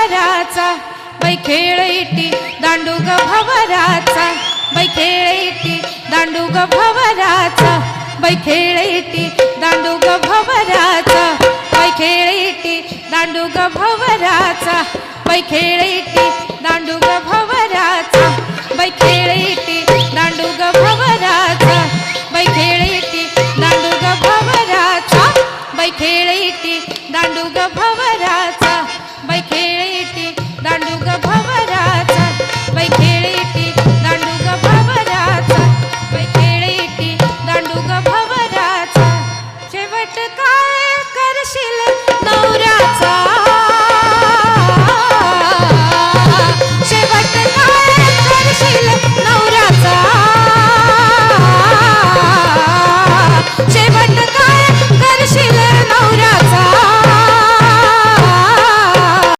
भवराचा बाई खेळ इटी दांडू ग भवराचा बाई खेळ इटी दांडू ग भवराचा बाई खेळ इटी दांडू ग भवराचा बाई खेळ इटी दांडू ग भवराचा बाई खेळ इटी दांडू ग भवराचा बाई खेळ इटी